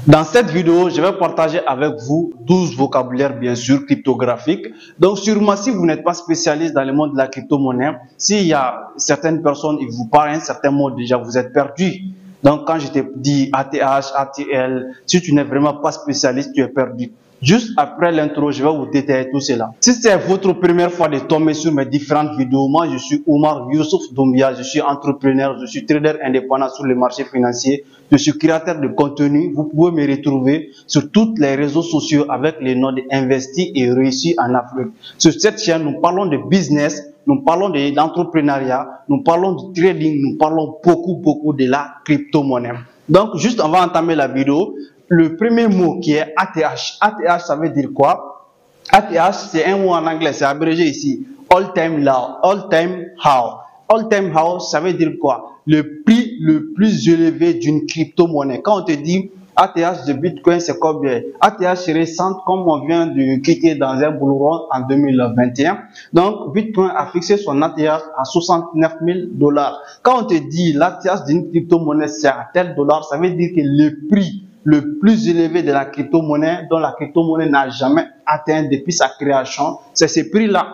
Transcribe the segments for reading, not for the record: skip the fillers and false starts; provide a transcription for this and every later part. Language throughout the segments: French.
Dans cette vidéo, je vais partager avec vous 12 vocabulaires bien sûr cryptographiques. Donc sûrement si vous n'êtes pas spécialiste dans le monde de la crypto-monnaie, s'il y a certaines personnes, ils vous parlent un certain mot déjà, vous êtes perdu. Donc quand je te dis ATH, ATL, si tu n'es vraiment pas spécialiste, tu es perdu. Juste après l'intro, je vais vous détailler tout cela. Si c'est votre première fois de tomber sur mes différentes vidéos, moi je suis Omar Youssouf Doumbia, je suis entrepreneur, je suis trader indépendant sur le marché financier, je suis créateur de contenu. Vous pouvez me retrouver sur tous les réseaux sociaux avec les noms d'Investi et Réussi en Afrique. Sur cette chaîne, nous parlons de business, nous parlons d'entrepreneuriat, nous parlons de trading, nous parlons beaucoup de la crypto-monnaie. Donc juste avant d'entamer la vidéo, le premier mot qui est ATH. ATH, ça veut dire quoi? ATH, c'est un mot en anglais, c'est abrégé ici. All Time Low, All Time High. All Time High, ça veut dire quoi? Le prix le plus élevé d'une crypto-monnaie. Quand on te dit ATH de Bitcoin, c'est combien? ATH récente, comme on vient de quitter dans un bull run en 2021. Donc, Bitcoin a fixé son ATH à 69 000 $. Quand on te dit l'ATH d'une crypto-monnaie, c'est à tel dollar, ça veut dire que le prix le plus élevé de la crypto-monnaie, dont la crypto-monnaie n'a jamais atteint depuis sa création, c'est ce prix-là.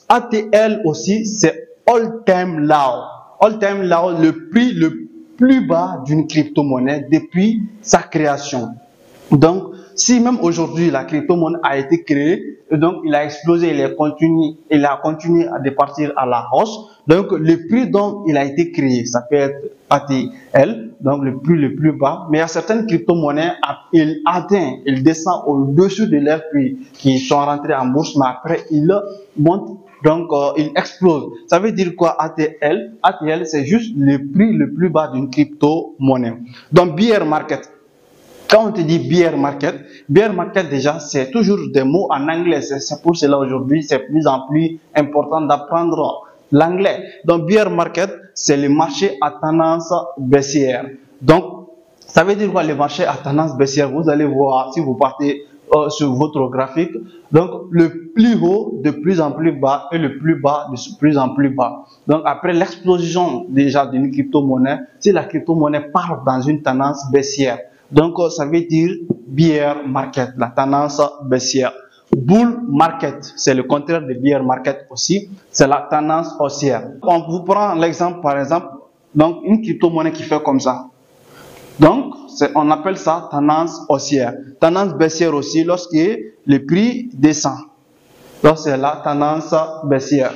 ATL aussi, c'est All Time Low. All Time Low, le prix le plus bas d'une crypto-monnaie depuis sa création. Donc, si même aujourd'hui la crypto-monnaie a été créée, donc il a explosé, il a continué à départir à la hausse. Donc, le prix dont il a été créé, ça peut être ATL, donc le prix le plus bas. Mais il y a certaines crypto-monnaies, il descend au-dessus de leur prix qui sont rentrés en bourse, mais après il monte. Donc, il explose. Ça veut dire quoi ATL? ATL, c'est juste le prix le plus bas d'une crypto-monnaie. Donc, bear market. Quand on te dit bear market déjà, c'est toujours des mots en anglais. C'est pour cela aujourd'hui, c'est plus en plus important d'apprendre l'anglais. Donc, bear market, c'est le marché à tendance baissière. Donc, ça veut dire quoi le marché à tendance baissière? Vous allez voir si vous partez sur votre graphique. Donc, le plus haut de plus en plus bas et le plus bas de plus en plus bas. Donc, après l'explosion déjà d'une crypto-monnaie, si la crypto-monnaie part dans une tendance baissière, donc ça veut dire bear market, la tendance baissière. Bull market, c'est le contraire de bear market aussi, c'est la tendance haussière. On vous prend l'exemple, par exemple, donc une crypto-monnaie qui fait comme ça. Donc, on appelle ça tendance haussière. Tendance baissière aussi lorsque le prix descend. Donc, c'est la tendance baissière.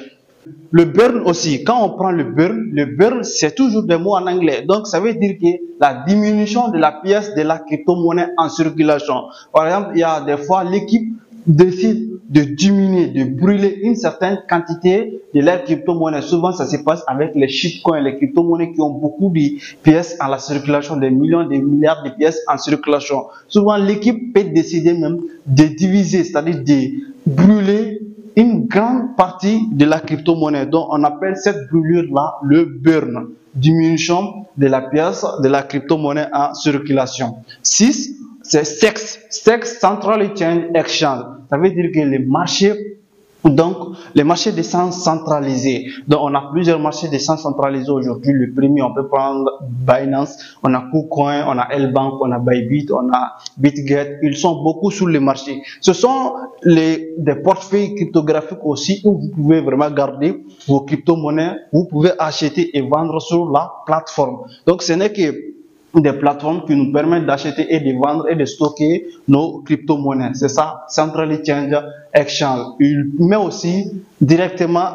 Le burn aussi, quand on prend le burn, c'est toujours des mots en anglais. Donc, ça veut dire que la diminution de la pièce de la crypto-monnaie en circulation. Par exemple, il y a des fois, l'équipe décide de diminuer, de brûler une certaine quantité de leur crypto-monnaie. Souvent, ça se passe avec les shitcoins, les crypto-monnaies qui ont beaucoup de pièces en la circulation, des millions, des milliards de pièces en circulation. Souvent, l'équipe peut décider même de diviser, c'est-à-dire de brûler une grande partie de la crypto-monnaie. Donc, on appelle cette brûlure-là le burn. Diminution de la pièce de la crypto-monnaie en circulation. 6, c'est SEX. SEX, Central Exchange Exchange. Ça veut dire que les marchés, donc les marchés décentralisés. Donc on a plusieurs marchés décentralisés aujourd'hui. Le premier, on peut prendre Binance, on a KuCoin, on a L-Bank, on a Bybit, on a BitGet. Ils sont beaucoup sur le marché. Ce sont des portefeuilles cryptographiques aussi où vous pouvez vraiment garder vos crypto-monnaies. Vous pouvez acheter et vendre sur la plateforme. Donc ce n'est que des plateformes qui nous permettent d'acheter et de vendre et de stocker nos crypto-monnaies. C'est ça, Central Exchange. Il met aussi directement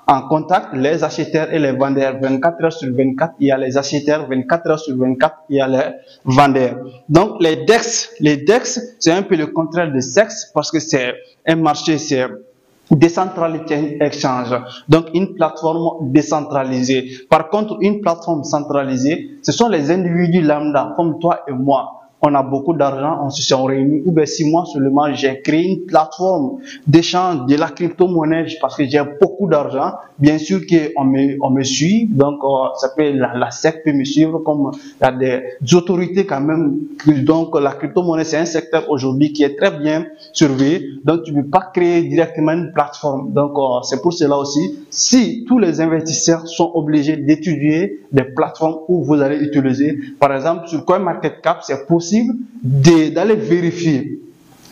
en contact les acheteurs et les vendeurs. 24 heures sur 24, il y a les acheteurs. 24 heures sur 24, il y a les vendeurs. Donc, les DEX, c'est un peu le contraire de SEX parce que c'est un marché, c'est Decentralized Exchange, donc une plateforme décentralisée. Par contre, une plateforme centralisée, ce sont les individus lambda comme toi et moi. On a beaucoup d'argent, on se sont réunis, ou bien si moi seulement j'ai créé une plateforme d'échange de la crypto-monnaie parce que j'ai beaucoup d'argent. Bien sûr qu'on me suit, donc ça peut la SEC peut me suivre, comme il y a des autorités quand même. Donc la crypto-monnaie c'est un secteur aujourd'hui qui est très bien surveillé, donc tu ne peux pas créer directement une plateforme. Donc c'est pour cela aussi, si tous les investisseurs sont obligés d'étudier des plateformes où vous allez utiliser, par exemple sur CoinMarketCap, c'est possible possible d'aller vérifier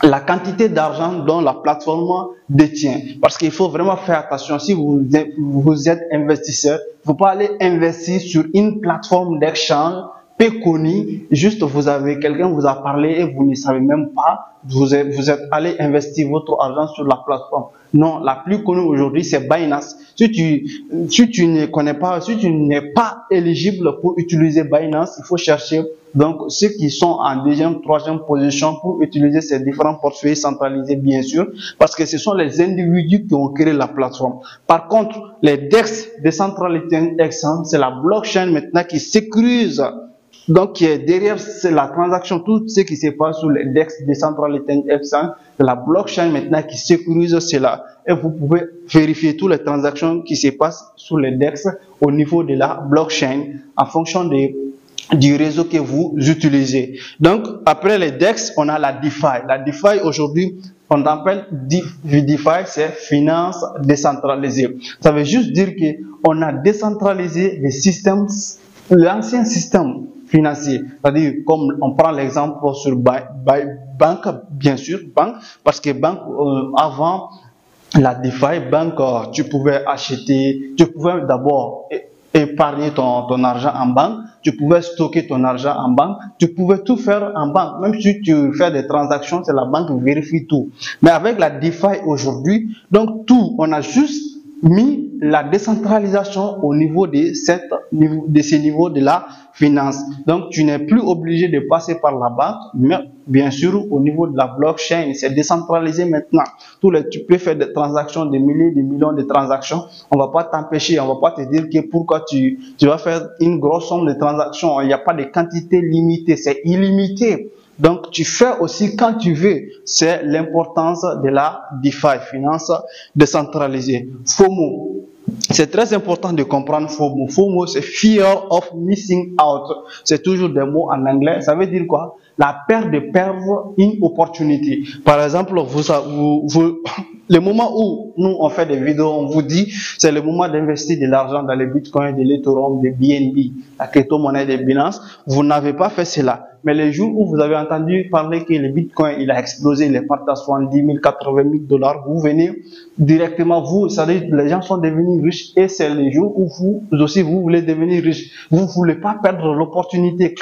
la quantité d'argent dont la plateforme détient. Parce qu'il faut vraiment faire attention. Si vous êtes investisseur, il ne faut pas aller investir sur une plateforme d'échange peu connue. Juste, vous avez quelqu'un vous a parlé et vous ne savez même pas. Vous êtes allé investir votre argent sur la plateforme. Non, la plus connue aujourd'hui, c'est Binance. Si tu ne connais pas, si tu n'es pas éligible pour utiliser Binance, il faut chercher donc ceux qui sont en deuxième, troisième position pour utiliser ces différents portefeuilles centralisés, bien sûr, parce que ce sont les individus qui ont créé la plateforme. Par contre, les DEX, Decentralized Exchange, c'est la blockchain maintenant qui sécurise. Donc, qui est derrière la transaction, tout ce qui se passe sur les DEX, Decentralized Exchange, c'est la blockchain maintenant qui sécurise cela. Et vous pouvez vérifier toutes les transactions qui se passent sur les DEX au niveau de la blockchain en fonction du réseau que vous utilisez. Donc, après les DEX, on a la DeFi. La DeFi, aujourd'hui, on appelle DeFi, c'est finance décentralisée. Ça veut juste dire qu'on a décentralisé les systèmes, l'ancien système financier. C'est-à-dire, comme on prend l'exemple sur banque, bien sûr, banque, parce que banque, avant la DeFi, banque, tu pouvais acheter, tu pouvais d'abord épargner ton argent en banque, tu pouvais stocker ton argent en banque, tu pouvais tout faire en banque. Même si tu fais des transactions, c'est la banque qui vérifie tout. Mais avec la DeFi aujourd'hui, donc tout, on a juste mis la décentralisation au niveau de ces niveaux de la finance. Donc, tu n'es plus obligé de passer par la banque, mais bien sûr, au niveau de la blockchain, c'est décentralisé maintenant. Tu peux faire des transactions, des milliers, des millions de transactions. On ne va pas t'empêcher, on ne va pas te dire que pourquoi tu vas faire une grosse somme de transactions. Il n'y a pas de quantité limitée, c'est illimité. Donc, tu fais aussi quand tu veux. C'est l'importance de la DeFi, finance décentralisée. FOMO. C'est très important de comprendre FOMO. FOMO, c'est Fear of Missing Out. C'est toujours des mots en anglais. Ça veut dire quoi? La peur de perdre une opportunité. Par exemple, le moment où nous on fait des vidéos, on vous dit c'est le moment d'investir de l'argent dans les bitcoins, de l'Ethereum, de BNB, la crypto-monnaie de Binance. Vous n'avez pas fait cela. Mais les jours où vous avez entendu parler que le bitcoin il a explosé, il est parti à 70 000, 80 000 $, vous venez directement, vous savez, les gens sont devenus riches et c'est les jours où vous aussi vous voulez devenir riche. Vous ne voulez pas perdre l'opportunité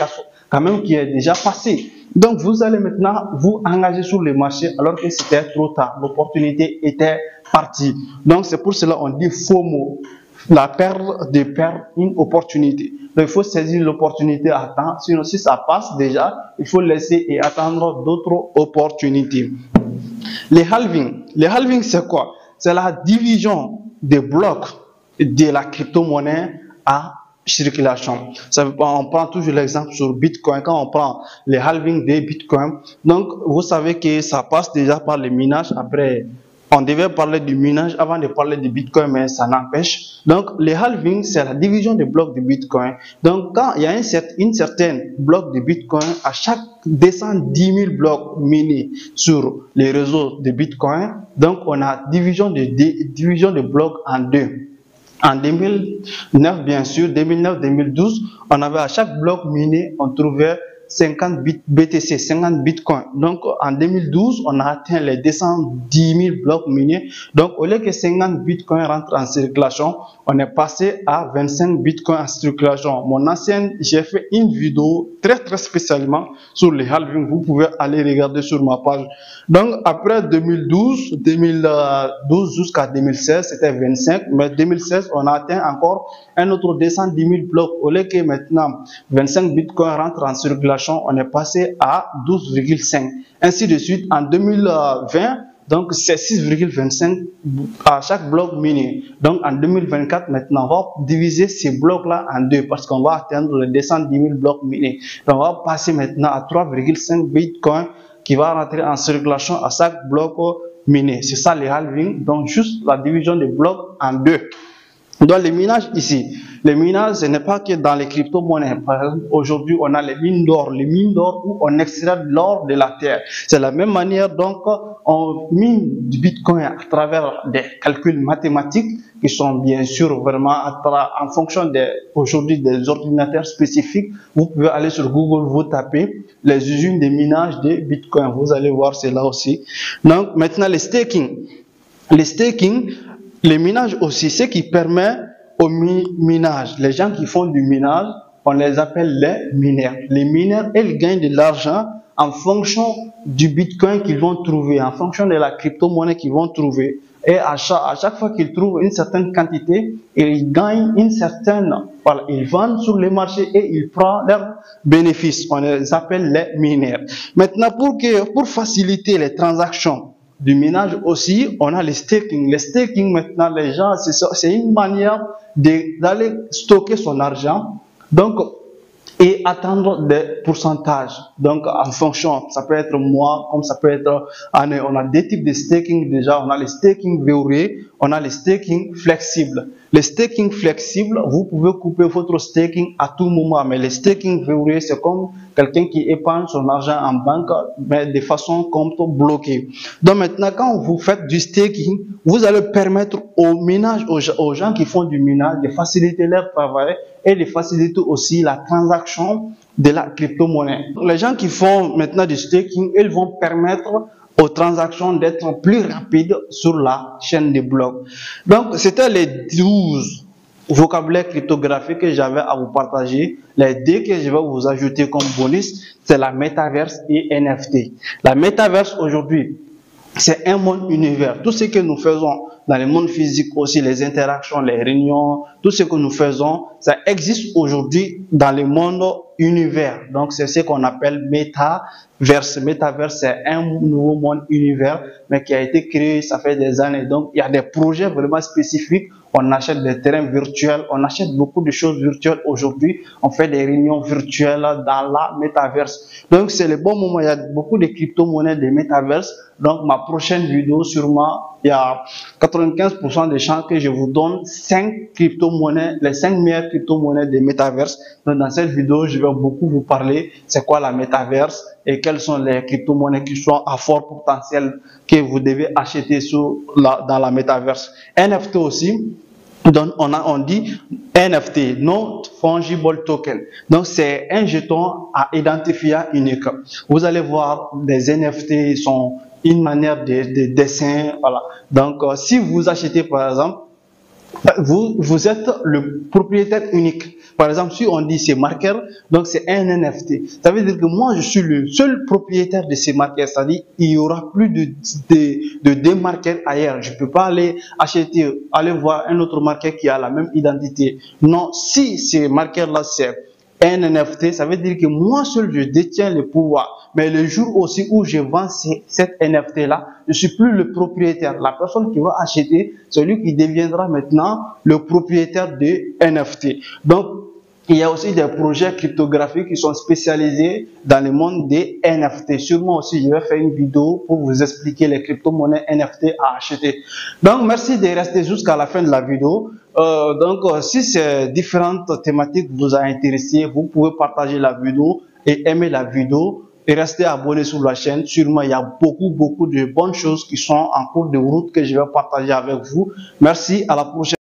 quand même qui est déjà passée. Donc vous allez maintenant vous engager sur le marché alors que c'était trop tard. L'opportunité était partie. Donc c'est pour cela qu'on dit FOMO. La peur de perdre une opportunité. Donc, il faut saisir l'opportunité à temps. Sinon, si ça passe déjà, il faut laisser et attendre d'autres opportunités. Les halving. Les halving, c'est quoi? C'est la division des blocs de la crypto-monnaie à circulation. On prend toujours l'exemple sur Bitcoin. Quand on prend les halving des Bitcoin, donc vous savez que ça passe déjà par le minage. Après, on devait parler du minage avant de parler du Bitcoin, mais ça n'empêche. Donc, les halving, c'est la division des blocs de Bitcoin. Donc, quand il y a une certaine bloc de Bitcoin, à chaque 210 000 blocs minés sur les réseaux de Bitcoin, donc on a division de blocs en deux. En 2009, bien sûr, 2009-2012, on avait à chaque bloc miné, on trouvait 50 BTC, 50 Bitcoin. Donc, en 2012, on a atteint les 210 000 blocs minés. Donc, au lieu que 50 Bitcoin rentrent en circulation, on est passé à 25 Bitcoin en circulation. J'ai fait une vidéo très spécialement sur les halving. Vous pouvez aller regarder sur ma page. Donc, après 2012 jusqu'à 2016, c'était 25. Mais 2016, on a atteint encore un autre 210 000 blocs. Au lieu que maintenant, 25 Bitcoin rentrent en circulation, on est passé à 12,5. Ainsi de suite, en 2020, donc c'est 6,25 à chaque bloc miné. Donc en 2024, maintenant, on va diviser ces blocs-là en deux parce qu'on va atteindre les 210 000 blocs minés. Donc on va passer maintenant à 3,5 Bitcoin qui va rentrer en circulation à chaque bloc miné. C'est ça les halving. Donc juste la division des blocs en deux. Donc, les minages ici, les minages, ce n'est pas que dans les crypto-monnaies. Par exemple, aujourd'hui, on a les mines d'or où on extrait de l'or de la terre. C'est la même manière, donc, on mine du Bitcoin à travers des calculs mathématiques qui sont bien sûr vraiment en fonction aujourd'hui des ordinateurs spécifiques. Vous pouvez aller sur Google, vous tapez les usines de minage de Bitcoin. Vous allez voir, c'est là aussi. Donc, maintenant, les staking. Les staking, les minages aussi, ce qui permet au minage, les gens qui font du minage, on les appelle les mineurs. Les mineurs, ils gagnent de l'argent en fonction du Bitcoin qu'ils vont trouver, en fonction de la crypto-monnaie qu'ils vont trouver. Et à chaque fois qu'ils trouvent une certaine quantité, ils gagnent une certaine, voilà, ils vendent sur les marchés et ils prennent leurs bénéfices. On les appelle les mineurs. Maintenant, pour faciliter les transactions du minage aussi, on a les staking. Les staking, maintenant, les gens, c'est une manière d'aller stocker son argent, donc, et attendre des pourcentages. Donc, en fonction, ça peut être mois, comme ça peut être année. On a des types de staking déjà. On a les staking verrouillés, on a les staking flexibles. Les staking flexibles, vous pouvez couper votre staking à tout moment, mais les staking verrouillés, c'est comme quelqu'un qui épargne son argent en banque, mais de façon compte bloquée. Donc maintenant, quand vous faites du staking, vous allez permettre aux ménages, aux gens qui font du minage, de faciliter leur travail et de faciliter aussi la transaction de la crypto-monnaie. Les gens qui font maintenant du staking, ils vont permettre aux transactions d'être plus rapides sur la chaîne des blocs. Donc, c'était les 12 vocabulaires cryptographiques que j'avais à vous partager. Les deux que je vais vous ajouter comme bonus, c'est la métaverse et NFT. La métaverse aujourd'hui, c'est un monde univers. Tout ce que nous faisons dans le monde physique aussi, les interactions, les réunions, tout ce que nous faisons, ça existe aujourd'hui dans le monde univers. Donc, c'est ce qu'on appelle métaverse. Métaverse, c'est un nouveau monde univers, mais qui a été créé, ça fait des années. Donc, il y a des projets vraiment spécifiques. On achète des terrains virtuels, on achète beaucoup de choses virtuelles aujourd'hui. On fait des réunions virtuelles dans la métaverse. Donc, c'est le bon moment. Il y a beaucoup de crypto-monnaies de métaverse. Donc, ma prochaine vidéo, sûrement, il y a 95% de chances que je vous donne 5 crypto-monnaies, les 5 meilleures crypto-monnaies des métaverses. Donc, dans cette vidéo, je vais beaucoup vous parler c'est quoi la métaverse et quelles sont les crypto-monnaies qui sont à fort potentiel que vous devez acheter dans la métaverse. NFT aussi. Donc, on dit NFT, Non Fungible Token. Donc, c'est un jeton à identifier unique. Vous allez voir, des NFT sont une manière de dessin, voilà. Donc, si vous achetez, par exemple, vous êtes le propriétaire unique. Par exemple, si on dit c'est marqueur, donc c'est un NFT. Ça veut dire que moi, je suis le seul propriétaire de ces marqueurs. C'est-à-dire, il y aura plus de deux marqueurs ailleurs. Je peux pas aller aller voir un autre marqueur qui a la même identité. Non, si ces marqueurs-là, c'est un NFT, ça veut dire que moi seul, je détiens le pouvoir. Mais le jour aussi où je vends cette NFT-là, je suis plus le propriétaire. La personne qui va acheter, c'est lui qui deviendra maintenant le propriétaire de NFT. Donc, il y a aussi des projets cryptographiques qui sont spécialisés dans le monde des NFT. Sûrement aussi, je vais faire une vidéo pour vous expliquer les crypto-monnaies NFT à acheter. Donc, merci de rester jusqu'à la fin de la vidéo. Si ces différentes thématiques vous ont intéressé, vous pouvez partager la vidéo et aimer la vidéo et rester abonné sur la chaîne. Sûrement, il y a beaucoup de bonnes choses qui sont en cours de route que je vais partager avec vous. Merci, à la prochaine.